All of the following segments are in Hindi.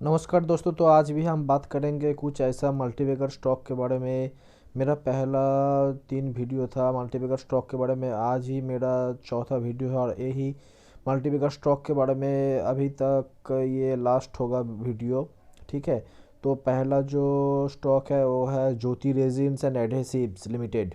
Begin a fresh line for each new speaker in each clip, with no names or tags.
नमस्कार दोस्तों। तो आज भी हम बात करेंगे कुछ ऐसा मल्टीबैगर स्टॉक के बारे में। मेरा पहला 3 वीडियो था मल्टीबैगर स्टॉक के बारे में, आज ही मेरा चौथा वीडियो है और यही मल्टीबैगर स्टॉक के बारे में अभी तक ये लास्ट होगा वीडियो। ठीक है। तो पहला जो स्टॉक है वो है ज्योति रेजिन्स एंड एडहेसिव्स लिमिटेड।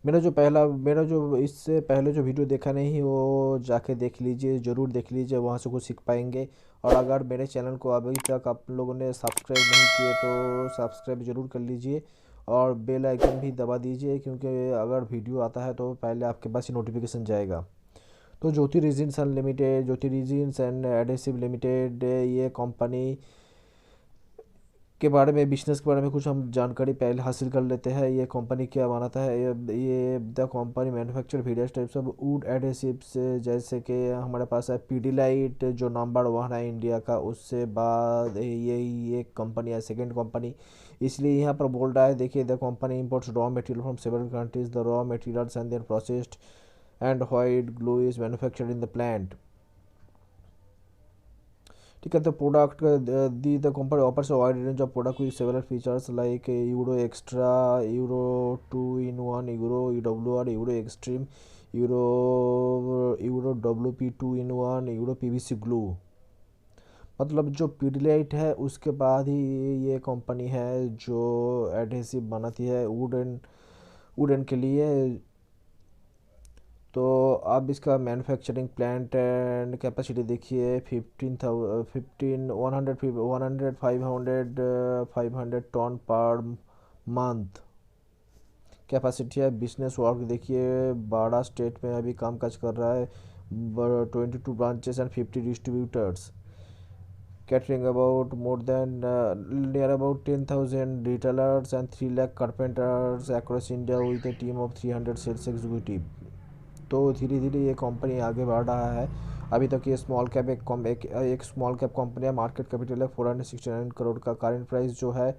मेरा जो इससे पहले जो वीडियो देखा नहीं वो जाके देख लीजिए, ज़रूर देख लीजिए, वहाँ से कुछ सीख पाएंगे। और अगर मेरे चैनल को अभी तक आप लोगों ने सब्सक्राइब नहीं किए तो सब्सक्राइब ज़रूर कर लीजिए और बेल आइकन भी दबा दीजिए, क्योंकि अगर वीडियो आता है तो पहले आपके पास ही नोटिफिकेशन जाएगा। तो ज्योति रेजिन्स एंड एडहेसिव लिमिटेड ये कंपनी के बारे में, बिजनेस के बारे में कुछ हम जानकारी पहले हासिल कर लेते हैं। ये कंपनी क्या बनाता है? ये the company manufacture various types of would adhesives, जैसे कि हमारे पास है पीडीलाइट जो नंबर 1 है इंडिया का, उससे बाद ये कंपनी है सेकंड कंपनी। इसलिए यहाँ पर बोल रहा है, देखिए, the company imports raw material from several countries, the raw materials and there processed and white glue is manufactured in the plant. ठीक है। तो product the the company offers a wide range of product with several features like Euro Extra, Euro 2-in-1, Euro EWR, Euro Extreme, Euro WP 2-in-1, Euro PVC glue। मतलब जो पीडीलाइट है उसके बाद ही ये कंपनी है जो एडहेसिव बनाती है वुडन के लिए। तो आप इसका मैन्युफैक्चरिंग प्लांट एंड कैपेसिटी देखिए, 500 टन पर मंथ कैपेसिटी है। बिजनेस वर्क देखिए, 12 स्टेट में अभी काम काज कर रहा है, 22 branches and 50 distributors, catering about more than near about 10,000 retailers and 3 lakh carpenters across India with a team of 300 sales executive। तो धीरे धीरे ये कंपनी आगे बढ़ रहा है। अभी तक ये स्मॉल कैप एक स्मॉल कैप कंपनी है। मार्केट कैपिटल है 469 करोड़ का। करेंट प्राइस जो है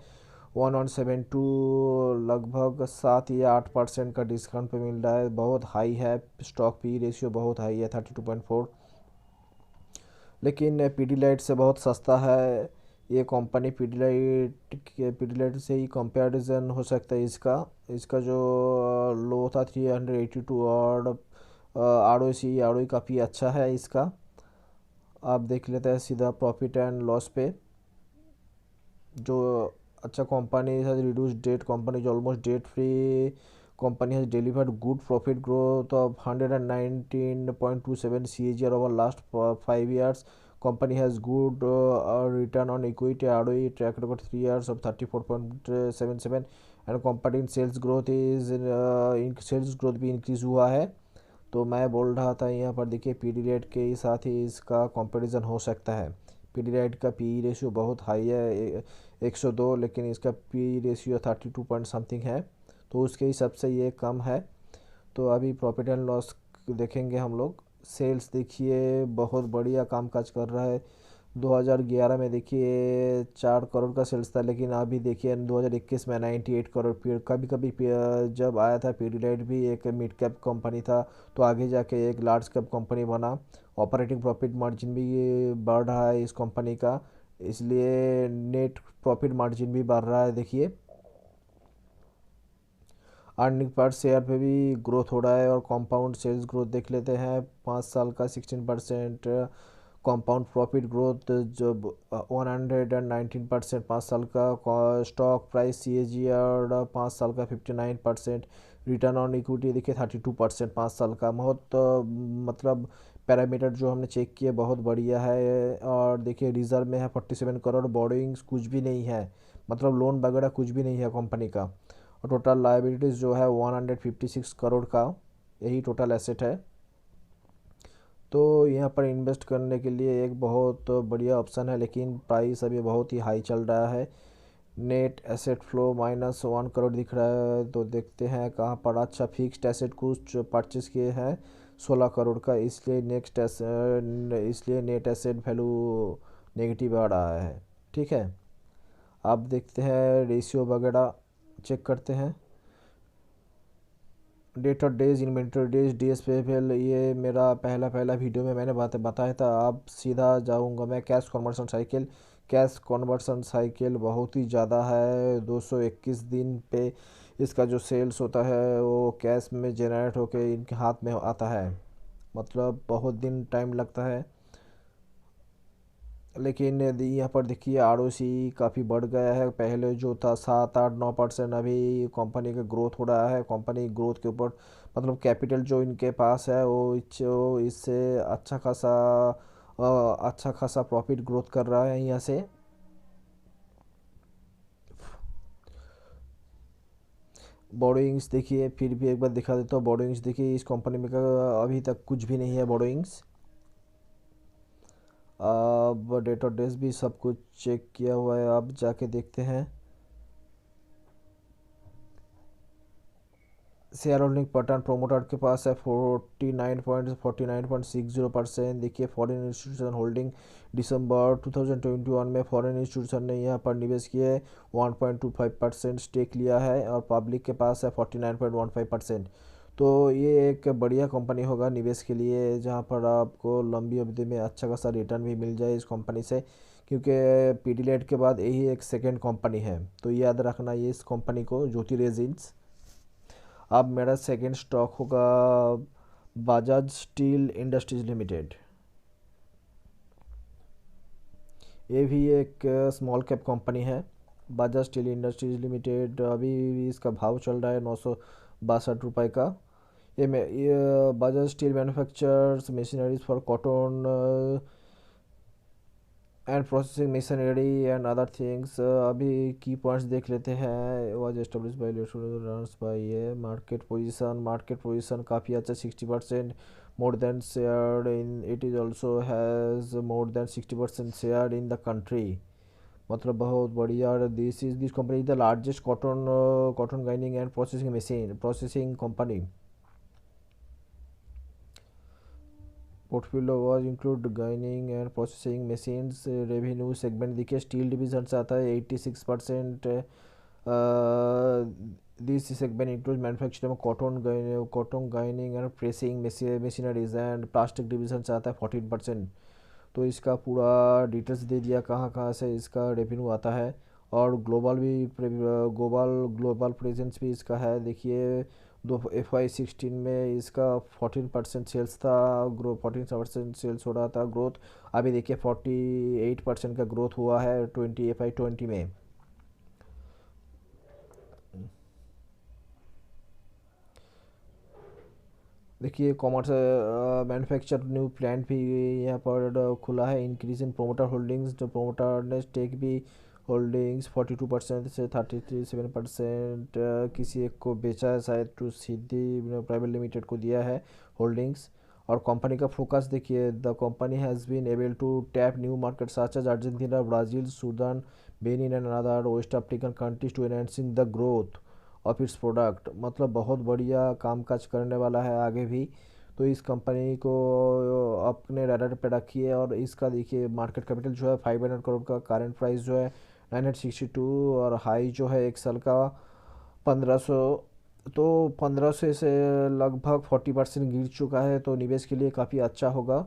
1172, लगभग 7 या 8% का डिस्काउंट पे मिल रहा है। बहुत हाई है, स्टॉक पी रेशियो बहुत हाई है 32.4। लेकिन पीडीलाइट से बहुत सस्ता है ये कंपनी। पीडीलाइट से ही कंपैरिजन हो सकता है इसका। इसका जो लो था 382 और आर ओ काफ़ी अच्छा है इसका। आप देख लेते हैं सीधा प्रॉफिट एंड लॉस पे। जो अच्छा company has reduce debt, company is almost debt free, company has delivered good profit growth of 119.27 CAGR over last 5 years. Company has good return on equity ROE track record 3 years of 34.77, and company sales growth is sales growth भी इंक्रीज हुआ है। तो मैं बोल रहा था यहाँ पर देखिए पीडीरेट के साथ ही इसका कंपैरिजन हो सकता है। पीडीरेट का पी रेशियो बहुत हाई है 102, लेकिन इसका पी रेशियो 32 पॉइंट समथिंग है, तो उसके हिसाब से ये कम है। तो अभी प्रॉफिट एंड लॉस देखेंगे हम लोग। सेल्स देखिए बहुत बढ़िया काम काज कर रहा है। 2011 में देखिए 4 करोड़ का सेल्स था, लेकिन अभी देखिए 2021 में 98 करोड़। कभी कभी जब आया था पीडीलाइट भी एक मिड कैप कंपनी था, तो आगे जाके एक लार्ज कैप कंपनी बना। ऑपरेटिंग प्रॉफिट मार्जिन भी बढ़ रहा है इस कंपनी का, इसलिए नेट प्रॉफिट मार्जिन भी बढ़ रहा है। देखिए अर्निंग पर शेयर पे भी ग्रोथ हो रहा है। और कंपाउंड सेल्स ग्रोथ देख लेते हैं, 5 साल का 16%। कंपाउंड प्रॉफिट ग्रोथ जब 119%, 5 साल का। स्टॉक प्राइस CAGR 5 साल का 59%। रिटर्न ऑन इक्विटी देखिए 32%, 5 साल का। बहुत मतलब पैरामीटर जो हमने चेक किए बहुत बढ़िया है। और देखिए रिजर्व में है 47 करोड़, बोरोइंग्स कुछ भी नहीं है, मतलब लोन वगैरह कुछ भी नहीं है कंपनी का। और टोटल लाइबिलिटीज़ जो है 156 करोड़ का, यही टोटल एसेट है। तो यहाँ पर इन्वेस्ट करने के लिए एक बहुत बढ़िया ऑप्शन है, लेकिन प्राइस अभी बहुत ही हाई चल रहा है। नेट एसेट फ्लो -1 करोड़ दिख रहा है। तो देखते हैं कहाँ पर अच्छा फिक्स्ड एसेट कुछ परचेस किए हैं 16 करोड़ का, इसलिए नेट एसेट वैल्यू नेगेटिव आ रहा है। ठीक है। अब देखते हैं रेशियो वगैरह चेक करते हैं। Debtor days, inventory days, DS payable, ये मेरा पहला पहला वीडियो में मैंने बताया था। अब सीधा जाऊंगा मैं cash conversion cycle. Cash conversion cycle बहुत ही ज़्यादा है, 221 दिन पे इसका जो सेल्स होता है वो कैश में जनरेट होके इनके हाथ में आता है। मतलब बहुत दिन टाइम लगता है। लेकिन यदि यहाँ पर देखिए आर ओ सी काफ़ी बढ़ गया है। पहले जो था 7 8 9%, अभी कंपनी का ग्रोथ हो रहा है। कंपनी ग्रोथ के ऊपर मतलब कैपिटल जो इनके पास है वो इससे अच्छा खासा प्रॉफिट ग्रोथ कर रहा है यहाँ से। बोरोइंग्स देखिए, फिर भी एक बार दिखा देता हूँ। बोरोइंग्स देखिए, इस कंपनी में का अभी तक कुछ भी नहीं है बोरोइंग्स। अब डेट और डेज भी सब कुछ चेक किया हुआ है, अब जाके देखते हैं। शेयर होल्डिंग पैटर्न प्रोमोटर के पास है 49.60%। देखिए फॉरेन इंस्टीट्यूशन होल्डिंग, दिसंबर 2021 में फॉरेन इंस्टीट्यूशन ने यहाँ पर निवेश किए 1.25% स्टेक लिया है और पब्लिक के पास है 49.15%। तो ये एक बढ़िया कंपनी होगा निवेश के लिए, जहाँ पर आपको लंबी अवधि में अच्छा खासा रिटर्न भी मिल जाए इस कंपनी से, क्योंकि पीडीलेट के बाद यही एक सेकेंड कंपनी है। तो याद रखना ये इस कंपनी को, ज्योति रेजिन्स। अब मेरा सेकंड स्टॉक होगा बजाज स्टील इंडस्ट्रीज लिमिटेड। ये भी एक स्मॉल कैप कंपनी है। बजाज स्टील इंडस्ट्रीज लिमिटेड, अभी इसका भाव चल रहा है 962 रुपये का। ये Bajaj steel manufactures machineries for cotton and processing machinery and other things. अभी की पॉइंट्स देख लेते हैं। Was establish by runners by ये मार्केट पोजीशन काफ़ी अच्छा, 60% more than share in, it is also has more than 60% share in the country. मतलब बहुत बढ़िया। और this company is the largest cotton ginning and processing company. Portfolio was include ginning and processing machines. Revenue segment देखिए स्टील डिवीजन से आता है 86%। This segment include manufacturing cotton ginning and pressing machineries and plastic division से आता है 14%। तो इसका पूरा डिटेल्स दे दिया कहाँ कहाँ से इसका रेवेन्यू आता है। और ग्लोबल प्रेजेंस भी इसका है। देखिए दो FY16 में इसका 14% सेल्स था, 14% सेल्स हो रहा था ग्रोथ। अभी देखिए 48% का ग्रोथ हुआ है FY20 में। देखिए कॉमर्स मैन्युफैक्चर न्यू प्लांट भी यहाँ पर खुला है। इंक्रीज इन प्रोमोटर होल्डिंग्स, जो प्रोमोटर ने स्टेक भी होल्डिंग्स 42% से 37% किसी एक को बेचा है, शायद टू सिद्धि प्राइवेट लिमिटेड को दिया है होल्डिंग्स। और कंपनी का फोकस देखिए, the company has been able to tap new market such as Argentina, Brazil, Sudan, Benin and other West African countries to enhancing the growth of its product. मतलब बहुत बढ़िया कामकाज करने वाला है आगे भी। तो इस कंपनी को अपने रडार पे रखिए। और इसका देखिए मार्केट कैपिटल जो है 500 करोड़ का, करंट प्राइस जो है 962, और हाई जो है एक साल का 1500। तो 1500 से लगभग 40% गिर चुका है, तो निवेश के लिए काफ़ी अच्छा होगा।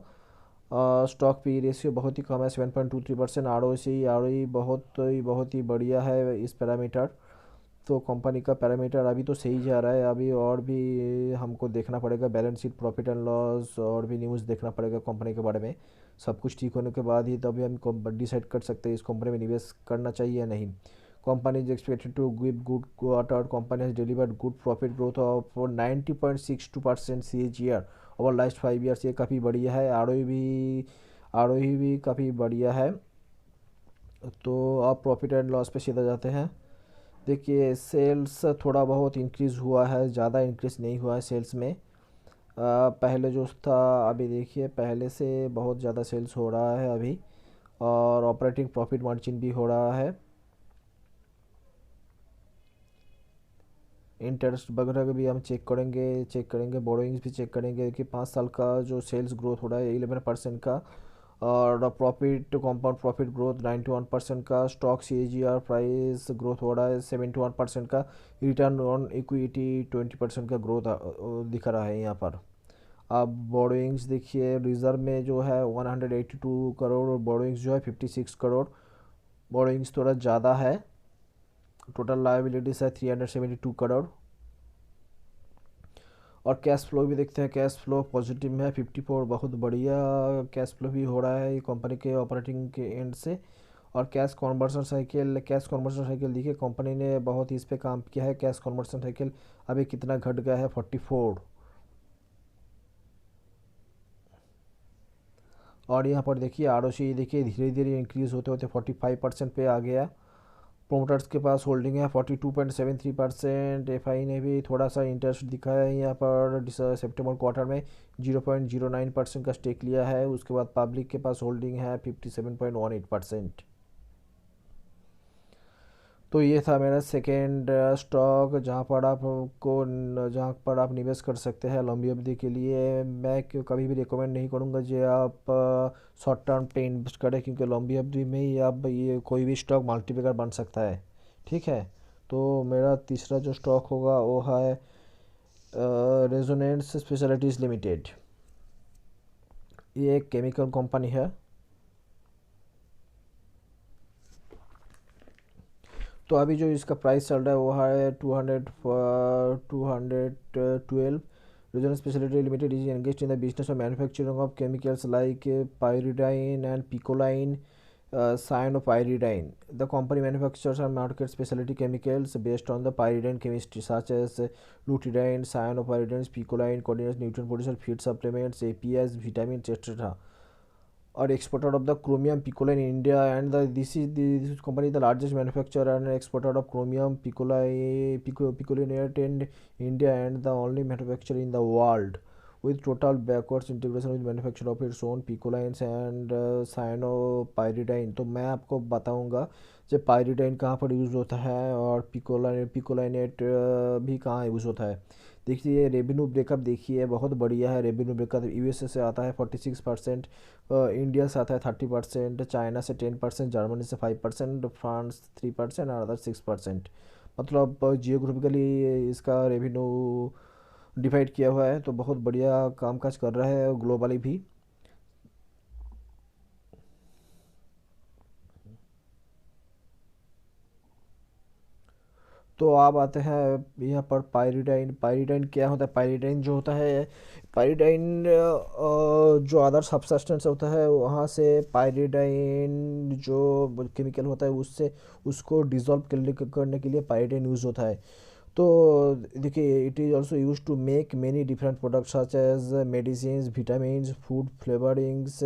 स्टॉक पी रेशियो बहुत ही कम है 7.23%। आर ओ बहुत ही बढ़िया है इस पैरामीटर। तो कंपनी का पैरामीटर अभी तो सही जा रहा है। अभी और भी हमको देखना पड़ेगा balance sheet, profit and loss, और भी न्यूज़ देखना पड़ेगा कंपनी के बारे में। सब कुछ ठीक होने के बाद ही तभी हम डिसाइड कर सकते हैं इस कंपनी में निवेश करना चाहिए या नहीं। Company is expected to give good quarter. Company has delivered good profit growth of 90.62% CAGR over last 5 years. ये काफ़ी बढ़िया है। आर ओ भी काफ़ी बढ़िया है। तो आप प्रॉफिट एंड लॉस पे सीधा जाते हैं। देखिए सेल्स थोड़ा बहुत इंक्रीज़ हुआ है, ज़्यादा इंक्रीज़ नहीं हुआ है सेल्स में। पहले जो था, अभी देखिए पहले से बहुत ज़्यादा सेल्स हो रहा है अभी। और ऑपरेटिंग प्रॉफिट मार्जिन भी हो रहा है। इंटरेस्ट वगैरह का भी हम चेक करेंगे बोरोइंग्स भी चेक करेंगे कि 5 साल का जो सेल्स ग्रोथ हो रहा है 11% का। और प्रॉफिट कंपाउंड प्रॉफिट ग्रोथ 91% का, स्टॉक CAGR प्राइस ग्रोथ हो रहा है 71% का, रिटर्न ऑन इक्विटी 20% का ग्रोथ दिख रहा है यहाँ पर। अब बोरोइंग्स देखिए, रिजर्व में जो है 182 करोड़ और बोरोइंग्स जो है 56 करोड़। बोरोइंग्स थोड़ा ज़्यादा है। टोटल लायबिलिटीज़ है 372 करोड़। और कैश फ्लो भी देखते हैं, कैश फ्लो पॉजिटिव में है 54, बहुत बढ़िया कैश फ्लो भी हो रहा है ये कंपनी के ऑपरेटिंग के एंड से। और कैश कन्वर्सन साइकिल देखिए, कंपनी ने बहुत इस पे काम किया है। कैश कन्वर्सन साइकिल अभी कितना घट गया है, 44। और यहाँ पर देखिए ROCE देखिए धीरे धीरे इंक्रीज होते होते 45% पे आ गया। प्रोमोटर्स के पास होल्डिंग है 42.73%। FI ने भी थोड़ा सा इंटरेस्ट दिखाया है यहाँ पर सितंबर क्वार्टर में 0.09% का स्टेक लिया है। उसके बाद पब्लिक के पास होल्डिंग है 57.18%। तो ये था मेरा सेकेंड स्टॉक जहाँ पर आप निवेश कर सकते हैं लंबी अवधि के लिए। मैं कभी भी रिकमेंड नहीं करूँगा जो आप शॉर्ट टर्म पे इन्वेस्ट करें, क्योंकि लंबी अवधि में ही आप ये कोई भी स्टॉक मल्टीप्लिकेटर बन सकता है। ठीक है। तो मेरा तीसरा जो स्टॉक होगा वो है रेजोनेंस स्पेशलिटीज़ लिमिटेड। ये एक केमिकल कंपनी है। तो अभी जो इसका प्राइस चल रहा है वो है 212। Regional speciality limited is engaged in the business of manufacturing of chemicals like pyridine and picoline, cyanopyridine. The company manufactures and markets specialty chemicals based on the pyridine chemistry such as lutein, cyanopyridines, picoline, coordinates, nutrient producer, feed supplements, APIs, vitamins, etc. Or exporter of the chromium picoline in India, and this company is the largest manufacturer and exporter of chromium picolinate in India, and the only manufacturer in the world with total backwards integration with manufacture of its own picolines and cyanopyridine। तो मैं आपको बताऊंगा जो पायरिडाइन कहाँ पर यूज़ होता है और पिकोलाइनेट भी कहाँ यूज़ होता है। देखिए रेवेन्यू ब्रेकअप देखिए, बहुत बढ़िया है। रेवेन्यू ब्रेकअप यूएसए से आता है 46%, इंडिया से आता है 30%, चाइना से 10%, जर्मनी से 5%, फ्रांस 3% और अदर 6%। मतलब जियोग्राफिकली इसका रेवेन्यू डिवाइड किया हुआ है। तो बहुत बढ़िया कामकाज कर रहा है ग्लोबली भी। तो आप आते हैं यहाँ पर पायरिडाइन। पायरिडाइन क्या होता है? पायरिडाइन जो होता है, पायरिडाइन जो अदर सबस्टेंस होता है वहाँ से पायरिडाइन जो केमिकल होता है उससे उसको डिज़ोल्व करने के लिए पायरिडाइन यूज़ होता है। तो देखिए it is also use to make many different products such as medicine, vitamin, food flavourings,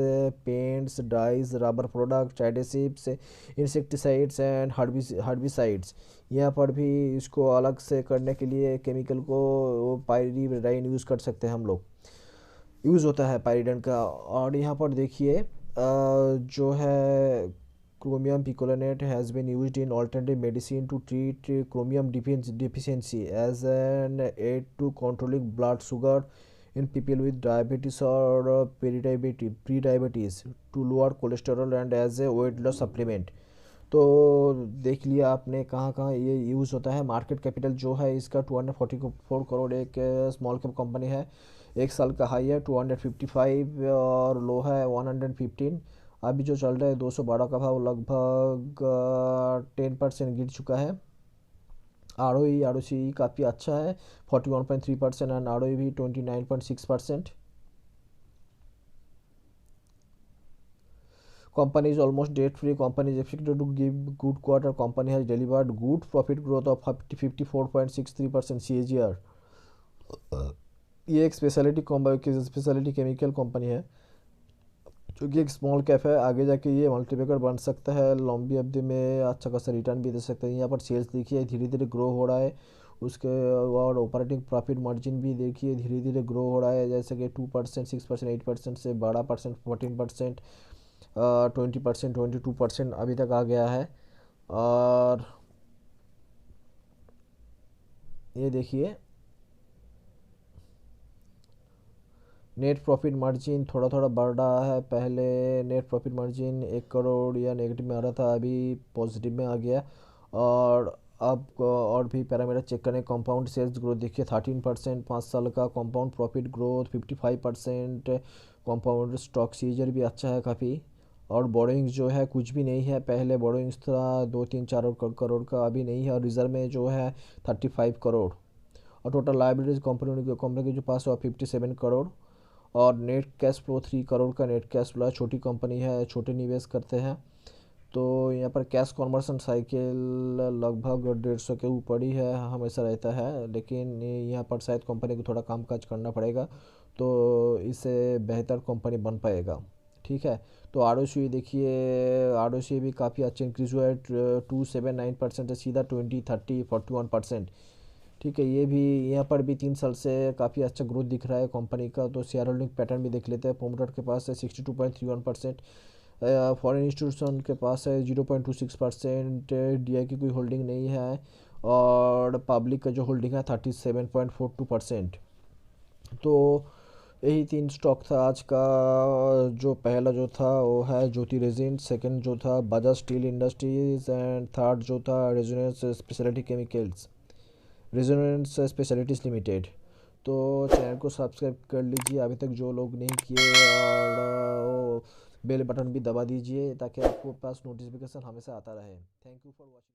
paints, dyes, rubber products, adhesives, insecticides and herbicides. यहाँ पर भी इसको अलग से करने के लिए केमिकल को पायरिडाइन यूज़ कर सकते हैं हम लोग। यूज़ होता है पायरिडाइन का। और यहाँ पर देखिए जो है chromium picolinate has been used in alternative medicine to treat chromium deficiency as an aid to controlling blood sugar in people with diabetes or pre-diabetes, to lower cholesterol and as a weight loss supplement। तो देख लिया आपने कहाँ कहाँ ये यूज़ होता है। मार्केट कैपिटल जो है इसका 244 करोड़, एक स्मॉल कैप कंपनी है। एक साल का हाई है 255 और लो है 115। अभी जो चल रहा है 212 का भाव लगभग 10% गिर चुका है। आर ओ सी काफ़ी अच्छा है 41.3% एंड आर भी 29.6%। Company is almost debt free. Company is expected to give good quarter. Company has delivered good profit growth of 54.63% CAGR। ये एक स्पेशलिटी केमिकल कंपनी है जो कि एक स्मॉल कैप है। आगे जाके ये मल्टीपैकर बन सकता है, लंबी अवधि में अच्छा खासा रिटर्न भी दे सकता है। यहाँ पर सेल्स देखिए धीरे धीरे ग्रो हो रहा है। उसके और ऑपरेटिंग प्रॉफिट मार्जिन भी देखिए धीरे धीरे ग्रो हो रहा है, जैसे कि 2%, 6%, 8% से 12%, 14%, 20%, 22% अभी तक आ गया है। और ये देखिए नेट प्रॉफिट मार्जिन थोड़ा थोड़ा बढ़ रहा है। पहले नेट प्रॉफिट मार्जिन 1 करोड़ या नेगेटिव में आ रहा था, अभी पॉजिटिव में आ गया। और अब और भी पैरामीटर चेक करें। कंपाउंड सेल्स ग्रोथ देखिए 13%, 5 साल का compound profit growth 55%। Compound stock सीजर भी अच्छा है काफ़ी। और बोरोइंग्स जो है कुछ भी नहीं है, पहले बोरोइंग्स था 2 3 4 करोड़ का, अभी नहीं है। और रिजर्व में जो है 35 करोड़। और टोटल लाइबिलिटीज कंपनी के जो पास है 57 करोड़। और नेट कैश फ्लो 3 करोड़ का नेट कैश फ्लो है। छोटी कंपनी है, छोटे निवेश करते हैं। तो यहाँ पर कैश कन्वर्सन साइकिल लगभग 150 के ऊपर ही है, हमेशा रहता है। लेकिन यहाँ पर शायद कंपनी को थोड़ा काम काज करना पड़ेगा, तो इससे बेहतर कंपनी बन पाएगा। ठीक है। तो आर ओ सी देखिए, आर ओ सी भी काफ़ी अच्छा इंक्रीज हुआ है। 279% से सीधा 20 30 41%। ठीक है। ये भी यहाँ पर भी 3 साल से काफ़ी अच्छा ग्रोथ दिख रहा है कंपनी का। तो शेयर होल्डिंग पैटर्न भी देख लेते हैं। प्रोमोटर के पास है 62.31%। फॉरेन इंस्टीट्यूशन के पास है 0.26%। डी आई की कोई होल्डिंग नहीं है। और पब्लिक का जो होल्डिंग है 37.42%। तो यही 3 स्टॉक था आज का। जो पहला जो था वो है ज्योति रेजिन, सेकंड जो था Bajaj steel industries, and third जो था resonance speciality chemicals, resonance specialities limited. तो चैनल को सब्सक्राइब कर लीजिए अभी तक जो लोग नहीं किए। और बेल बटन भी दबा दीजिए ताकि आपको पास नोटिफिकेशन हमेशा आता रहे। Thank you for watching.